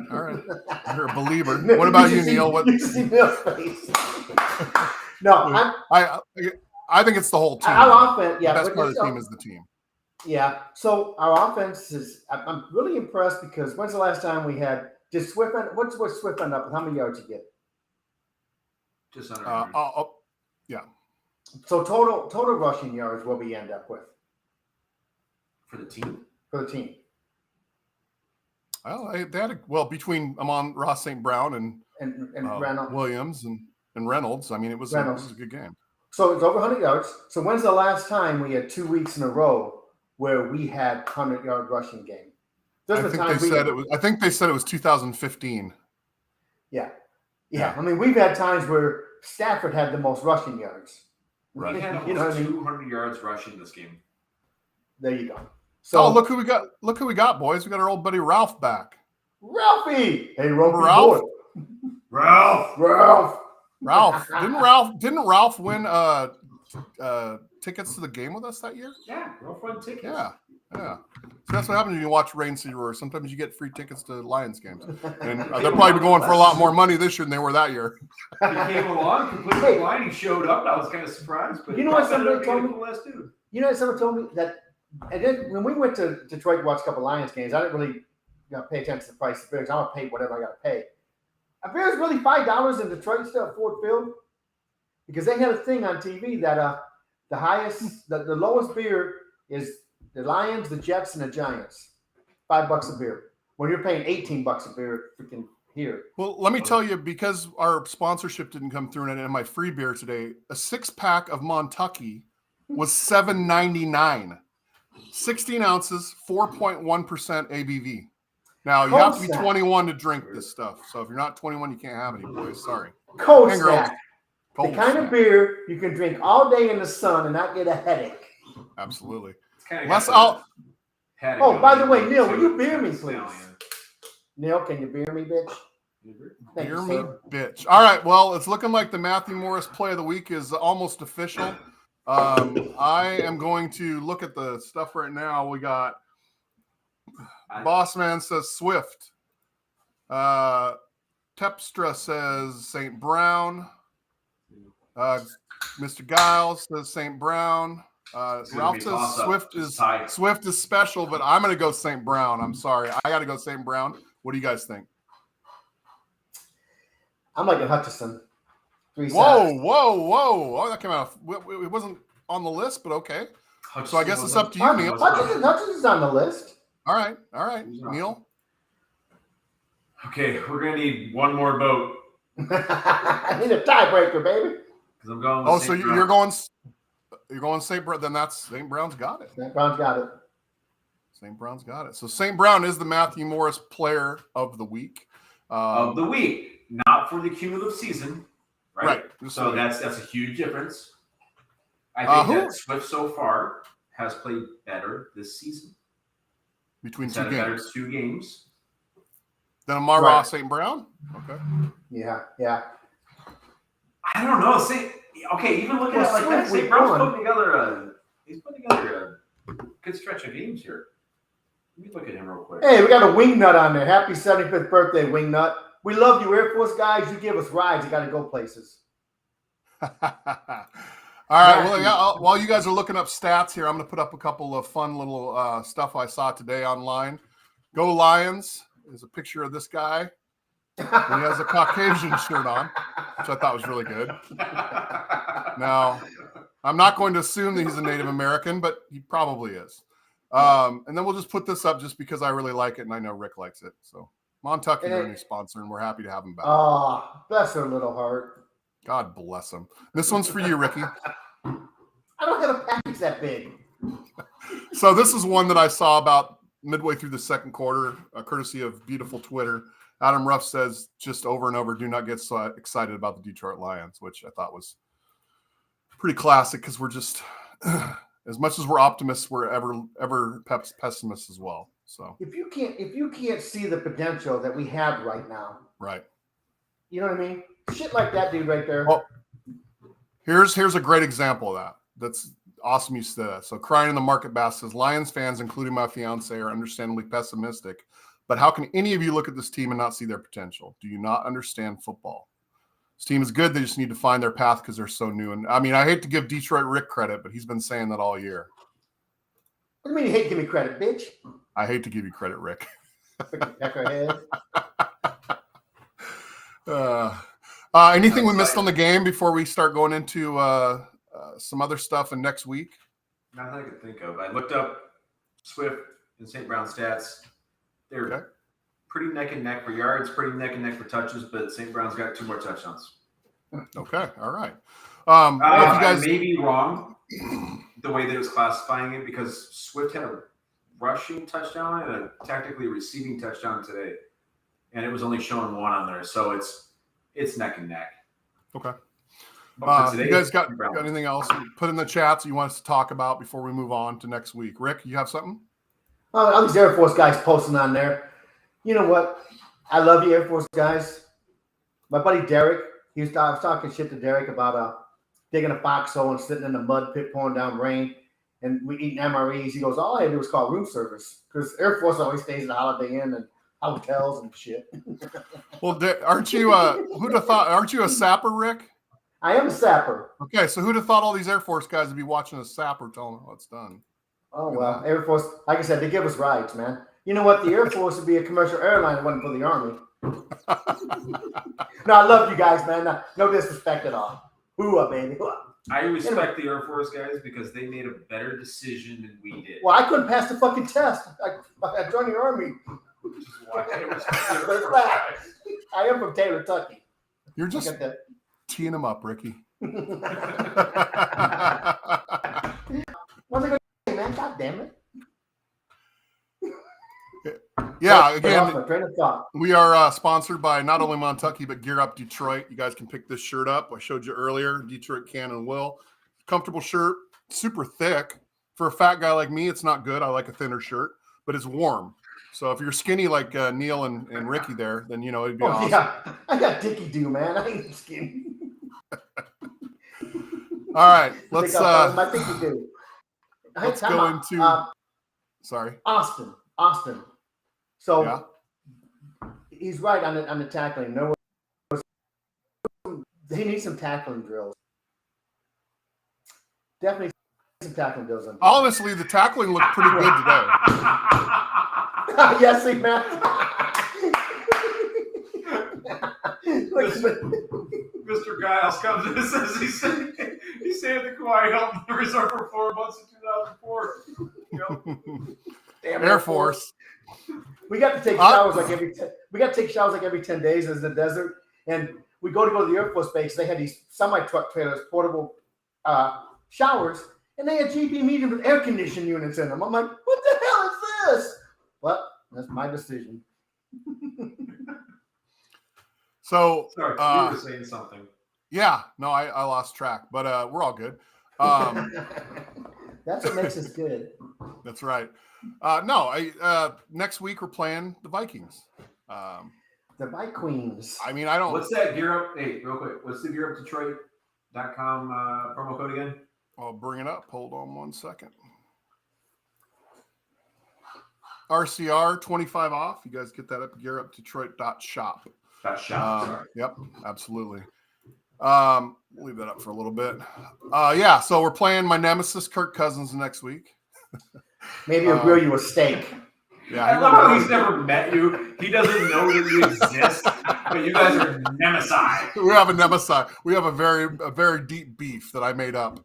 You're a believer. What about you, Neil? What? You see Neil's face. No, I think it's the whole team. Our offense, yeah. The best part of the team is the team. Yeah. So our offense is. I'm really impressed because when's the last time we had? Did Swift? What's Swift end up with? How many yards you get? Just under. Yeah. So total rushing yards, what we end up with for the team? For the team. Well, they had between Amon-Ra St. Brown and Reynolds. Williams and Reynolds. I mean, it was a good game. So it's over 100 yards. So when's the last time we had 2 weeks in a row where we had 100-yard rushing game? I think they said it was 2015. Yeah. I mean, we've had times where Stafford had the most rushing yards. Right. He had almost 200 yards rushing this game. There you go. So look who we got! Look who we got, boys. We got our old buddy Ralph back. Ralphie! Hey, Ralph! Ralph! Didn't Ralph win tickets to the game with us that year? Yeah, Ralph won tickets. Yeah. So that's what happens when you watch Rain City Roar. Sometimes you get free tickets to Lions games, and they'll probably be going for a lot more money this year than they were that year. He came along completely blind. He showed up. I was kind of surprised, but you know what somebody told me? Someone told me that. And then when we went to Detroit to watch a couple Lions games, I didn't really pay attention to the price of beers. I'm gonna pay whatever I gotta pay. A beer is really $5 in Detroit still at Ford Field because they had a thing on TV that the highest, the lowest beer is the Lions, the Jets, and the Giants. $5 a beer. When you're paying $18 a beer, freaking here. Well, let me tell you, because our sponsorship didn't come through and my free beer today, a 6-pack of Montauk was $7.99. 16 ounces, 4.1% ABV. Now, you have to be 21 to drink this stuff. So if you're not 21, you can't have any, boys. Sorry. Cold And girls. snack. Cold the kind snack. of beer you can drink all day in the sun and not get a headache. Absolutely. By the way, Neil, will you beer me, please? Neil, can you beer me, bitch? Thank Beer you, me, sir. bitch. All right. Well, it's looking like the Matthew Morris play of the week is almost official. I am going to look at the stuff right now. We got Bossman says Swift. Tepstra says St. Brown. Mr. Giles says St. Brown. Ralph says Swift is special, but I'm going to go St. Brown. I'm sorry. I got to go St. Brown. What do you guys think? I'm like a Hutchison. Whoa. Oh, that came out. It wasn't on the list, but okay. So I guess it's up to you, Neil. Hutchison's on the list. All right. Neil. Okay, we're going to need one more vote. I need a tiebreaker, baby. Because I'm going with so you're going St. Brown. Then that's St. Brown's got it. St. Brown's got it. St. Brown's got it. So St. Brown is the Matthew Morris player of the week. Of the week, not for the cumulative season, right? So that's a huge difference. I think that Swift so far has played better this season. Between He's two had games. Better 2 games. Then Amon-Ra St. Brown? Okay. Yeah. I don't know. Even looking at it like that, St. Brown's putting together a good stretch of games here. Let me look at him real quick. Hey, we got a wingnut on there. Happy 75th birthday, wingnut. We love you, Air Force guys. You give us rides. You got to go places. All right. Well, while you guys are looking up stats here, I'm going to put up a couple of fun little stuff I saw today online. Go Lions. There's a picture of this guy. He has a Caucasian shirt on, which I thought was really good. Now, I'm not going to assume that he's a Native American, but he probably is. And then we'll just put this up just because I really like it, and I know Rick likes it. So, Montauk is our new sponsor, and we're happy to have him back. Oh, bless her little heart. God bless him. This one's for you, Ricky. I don't have a package that big. So this is one that I saw about midway through the second quarter, courtesy of beautiful Twitter. Adam Ruff says just over and over, do not get so excited about the Detroit Lions, which I thought was pretty classic because we're just, as much as we're optimists, we're ever pessimists as well. So if you can't see the potential that we have right now, right? You know what I mean? Shit like that dude right there. Well, here's a great example of that. That's awesome you said that. So Crying in the Market Basket says, Lions fans, including my fiance, are understandably pessimistic. But how can any of you look at this team and not see their potential? Do you not understand football? This team is good. They just need to find their path because they're so new. And I mean, I hate to give Detroit Rick credit, but he's been saying that all year. What do you mean you hate to give me credit, bitch? I hate to give you credit, Rick. Anything we missed on the game before we start going into some other stuff in next week? Nothing I could think of. I looked up Swift and St. Brown stats. They're pretty neck and neck for yards, pretty neck and neck for touches, but St. Brown's got 2 more touchdowns. Okay, all right. I may be wrong the way that it was classifying it because Swift had a rushing touchdown and a technically receiving touchdown today, and it was only showing 1 on there, so it's neck and neck. Okay. Today, you guys got anything else? Put in the chats you want us to talk about before we move on to next week. Rick, you have something? All these Air Force guys posting on there. You know what? I love you, Air Force guys. My buddy Derek, I was talking shit to Derek about digging a foxhole and sitting in the mud pit pouring down rain, and we eating MREs. He goes, all I had to do was call room service because Air Force always stays at the Holiday Inn and hotels and shit. Well, aren't you? Who'd have thought? Aren't you a sapper, Rick? I am a sapper. Okay, so who'd have thought all these Air Force guys would be watching a sapper telling them how it's done? Oh, well, Air Force, like I said, they give us rides, man. You know what? The Air Force would be a commercial airline if it wasn't for the Army. No, I love you guys, man. No disrespect at all. Hoo-ah, baby. Hoo-ah. I respect the Air Force guys because they made a better decision than we did. Well, I couldn't pass the fucking test. I joined the Army. I am from Taylor, Kentucky. You're just teeing him up, Ricky. What's it going to say, man? God damn it. Yeah, again, we are sponsored by not only Montauk, but Gear Up Detroit. You guys can pick this shirt up. I showed you earlier. Detroit can and will. Comfortable shirt, super thick. For a fat guy like me, it's not good. I like a thinner shirt, but it's warm. So if you're skinny like Neil and Ricky there, then, you know, it'd be awesome. Yeah, I got Dickie Doo, man. I ain't skinny. All right, let's my Dickie Doo. Let's go into sorry. Austin. So yeah. He's right on the tackling. No, he needs some tackling drills. Definitely some tackling drills. Honestly, the tackling looked pretty good today. Yes, he man. Mr. Giles comes in and says he saved the Kawhi Hilton the reserve for 4 months in 2004. Damn Air Force. We got to take showers like every 10 days in the desert, and we go to the Air Force base. They had these semi-truck trailers, portable showers, and they had GP mediums with air conditioning units in them. I'm like, what the hell is this? Well, that's my decision. So, sorry, you were saying something. Yeah, no, I lost track, but we're all good. That's what makes us good. That's right. Next week we're playing the Vikings. The Bike Queens. I mean, I don't. What's that Gear Up? Hey, real quick. What's the GearUpDetroit.com promo code again? I'll bring it up. Hold on 1 second. RCR 25 off. You guys get that up. GearUpDetroit.shop. Sorry. Yep, absolutely. We'll leave that up for a little bit. So we're playing my nemesis, Kirk Cousins, next week. Maybe he'll grill you a steak. Yeah, I love how he's never met you. He doesn't know that you exist, but you guys are nemesis. We have a nemesis. We have a very deep beef that I made up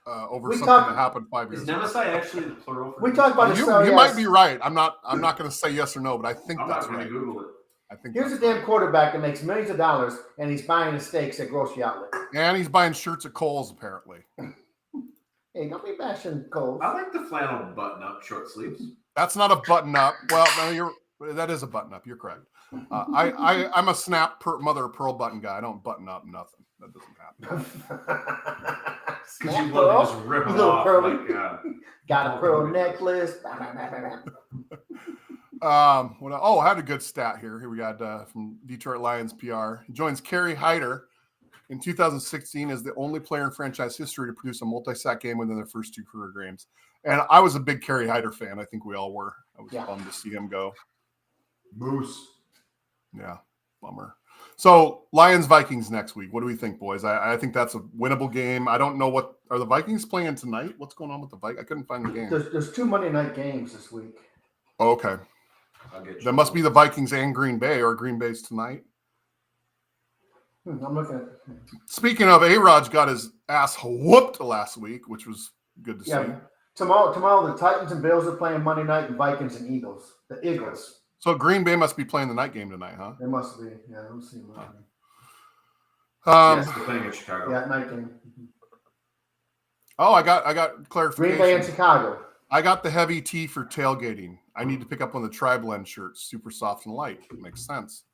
over something that happened 5 years ago. Is nemesis actually the plural? We talked about you might be right. I'm not going to say yes or no, but I think that's right. Google it. Here's a damn quarterback that makes millions of dollars, and he's buying his steaks at grocery outlet. And he's buying shirts at Kohl's, apparently. Hey, don't be bashing Kohl's. I like the flannel button-up short sleeves. That's not a button-up. Well, no, that is a button-up. You're correct. I'm a snap mother of pearl button guy. I don't button up nothing. That doesn't happen. Because you love to just rip them off. Got a pearl necklace. I had a good stat here. Here we got from Detroit Lions PR. He joins Kerry Hyder in 2016 as the only player in franchise history to produce a multi-sack game within their first 2 career games. And I was a big Kerry Hyder fan. I think we all were. I was bummed to see him go. Moose. Yeah, bummer. So Lions-Vikings next week. What do we think, boys? I think that's a winnable game. I don't know are the Vikings playing tonight? What's going on with the Vikings? I couldn't find the game. There's 2 Monday night games this week. Okay. That must be the Vikings and Green Bay, or Green Bay's tonight. I'm looking at it. Speaking of, A-Rod's got his ass whooped last week, which was good to see. Tomorrow the Titans and Bills are playing Monday night, and Vikings and Eagles. The Eagles. So Green Bay must be playing the night game tonight, huh? They must be. Yeah, I don't see them. Yes, they're playing in Chicago. Yeah, night game. Oh, I got clarification. Green Bay and Chicago. I got the heavy tee for tailgating. I need to pick up one of the tri-blend shirts, super soft and light. It makes sense.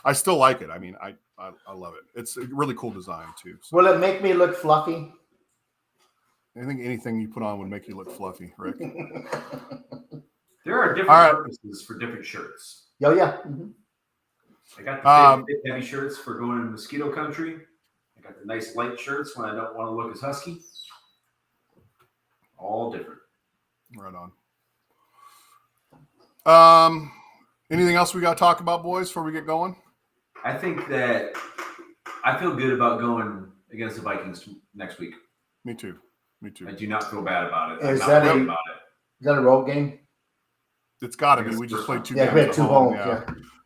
I still like it. I mean, I love it. It's a really cool design too. So. Will it make me look fluffy? I think anything you put on would make you look fluffy, Rick. There are different purposes for different shirts. Oh yeah. Mm-hmm. I got the big heavy shirts for going in mosquito country. I got the nice light shirts when I don't want to look as husky. All different. Right on. Anything else we got to talk about, boys, before we get going? I think that I feel good about going against the Vikings next week. Me too. I do not feel bad about it. Is that a road game? It's got to be. We just played 2 games. Yeah, we had 2 home.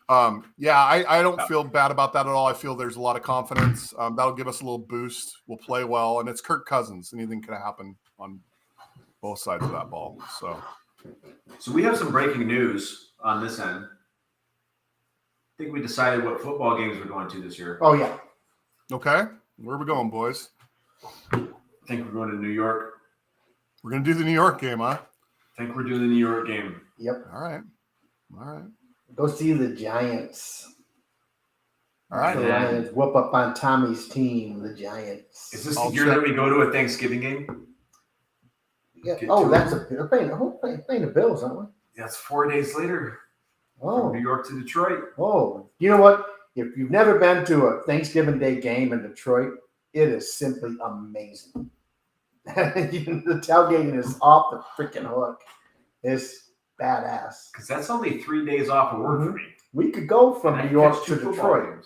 I don't feel bad about that at all. I feel there's a lot of confidence. That'll give us a little boost. We'll play well, and it's Kirk Cousins. Anything could happen on both sides of that ball. So we have some breaking news on this end. think we decided what football games we're going to this year. Oh yeah. Okay. Where are we going, boys? I think we're going to New York. We're going to do the New York game, huh? I think we're doing the New York game. Yep. All right. All right. Go see the Giants. All right. The Lions whoop up on Tommy's team, the Giants. Is this the year that we go to a Thanksgiving game? Yeah. Oh, they're playing the Bills, aren't we? That's 4 days later. Oh. From New York to Detroit. Oh, you know what? If you've never been to a Thanksgiving Day game in Detroit, it is simply amazing. The tailgating is off the freaking hook. It's badass. Because that's only 3 days off of work for me. We could go from New York to Detroit.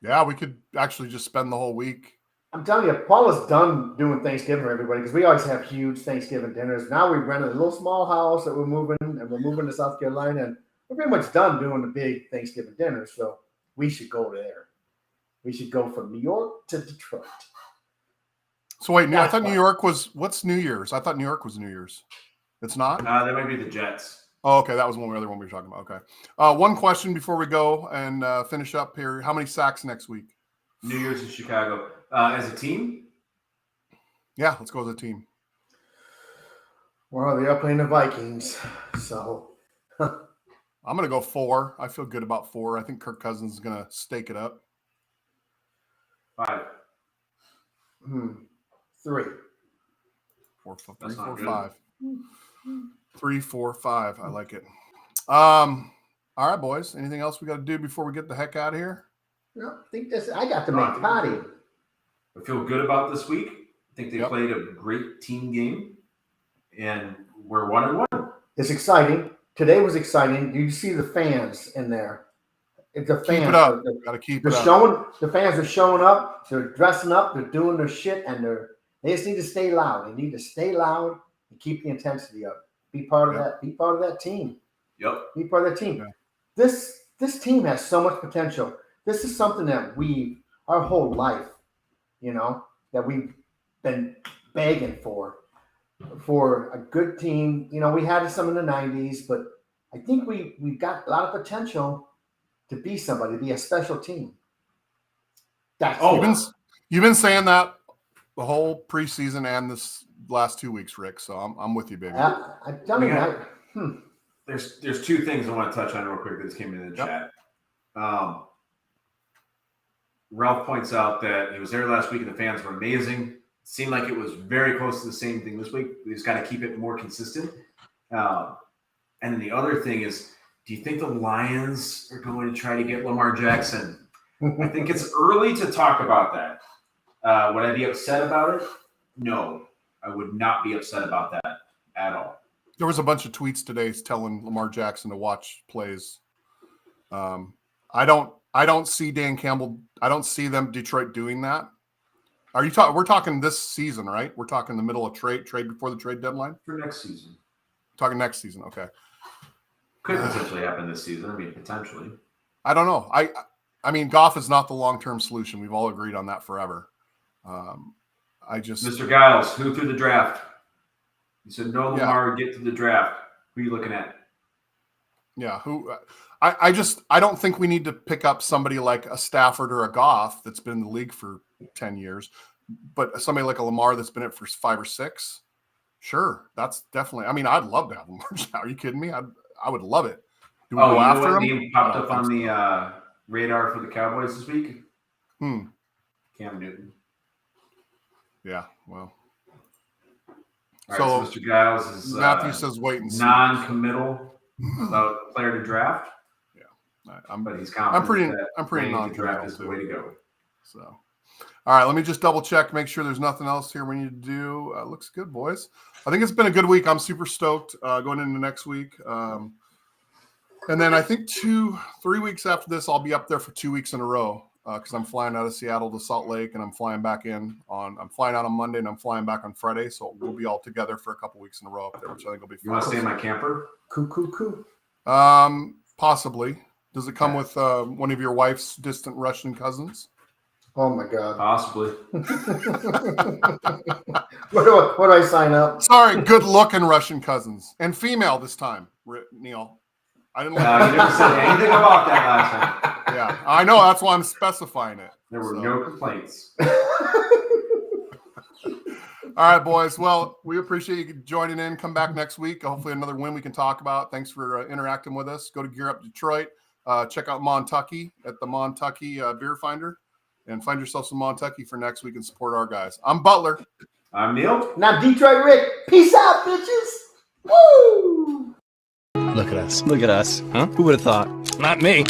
Yeah, we could actually just spend the whole week. I'm telling you, Paul is done doing Thanksgiving for everybody because we always have huge Thanksgiving dinners. Now we've rented a little small house that we're moving to South Carolina, and we're pretty much done doing the big Thanksgiving dinners. So we should go there. We should go from New York to Detroit. So wait, I thought New York was, what's New Year's? I thought New York was New Year's. It's not? That might be the Jets. Oh, okay. That was one other one we were talking about. Okay. One question before we go and finish up here. How many sacks next week? New Year's in Chicago. As a team? Yeah, let's go as a team. Well, they are playing the Vikings, so. I'm going to go 4. I feel good about 4. I think Kirk Cousins is going to stake it up. 5. 3. 4, 5, 3, That's 4, not good. 5. 3, 4, 5. I like it. All right, boys. Anything else we got to do before we get the heck out of here? No, I think I got to make potty. I feel good about this week. I think they Yep. played a great team game, and we're 1-1. It's exciting. Today was exciting. Do you see the fans in there? It's the fans. Keep it up. Got to keep it up. The fans are showing up. They're dressing up. They're doing their shit, and they just need to stay loud. They need to stay loud and keep the intensity up. Be part of that. Be part of that team. Yep. Be part of that team. Yeah. This team has so much potential. This is something that our whole life, that we've been begging for a good team. We had some in the 90s, but I think we've got a lot of potential to be somebody, to be a special team. You've been saying that the whole preseason and this last 2 weeks, Rick. So I'm with you, baby. I'm telling you, There's 2 things I want to touch on real quick that just came in the chat. Ralph points out that he was there last week and the fans were amazing. Seemed like it was very close to the same thing this week. We just got to keep it more consistent. And then the other thing is, do you think the Lions are going to try to get Lamar Jackson? I think it's early to talk about that. Would I be upset about it? No, I would not be upset about that at all. There was a bunch of tweets today telling Lamar Jackson to watch plays. I don't see Dan Campbell. I don't see Detroit doing that. Are you talking? We're talking this season, right? We're talking the middle of trade before the trade deadline. For next season. Talking next season, okay. Could potentially happen this season. I mean, potentially. I don't know. I mean, Goff is not the long-term solution. We've all agreed on that forever. Mr. Giles, who threw the draft? You said no Lamar get to the draft. Who are you looking at? Yeah, I don't think we need to pick up somebody like a Stafford or a Goff that's been in the league for 10 years, but somebody like a Lamar that's been in it for 5 or 6. Sure, that's definitely. I mean, I'd love to have Lamar. Are you kidding me? I would love it. Do we go after him? Name popped up on the radar for the Cowboys this week? Cam Newton. Yeah, well. All right, so Mr. Giles is Matthew says wait and see. Non-committal about a player to draft. Yeah, but he's confident. I'm pretty non-committal. Draft is the way to go. So, all right, let me just double check, make sure there's nothing else here we need to do. Looks good, boys. I think it's been a good week. I'm super stoked going into next week. And then I think 2-3 weeks after this, I'll be up there for 2 weeks in a row because I'm flying out of Seattle to Salt Lake, and I'm flying back in I'm flying out on Monday, and I'm flying back on Friday. So we'll be all together for a couple weeks in a row up there, which I think will be fun. You want to stay in my camper? Cool. Possibly. Does it come with one of your wife's distant Russian cousins? Oh my God. Possibly. What do I sign up? Sorry, good-looking Russian cousins and female this time, Neil. I didn't. No, you didn't say anything about that last time. Yeah, I know. That's why I'm specifying it. There were no complaints. All right, boys. Well, we appreciate you joining in. Come back next week. Hopefully another win we can talk about. Thanks for interacting with us. Go to Gear Up Detroit. Check out Montauk at the Montauk Beer Finder. And find yourself some Montauk for next week and support our guys. I'm Butler. I'm Neil. And I'm Detroit Rick. Peace out, bitches. Woo! Look at us. Look at us. Huh? Who would have thought? Not me.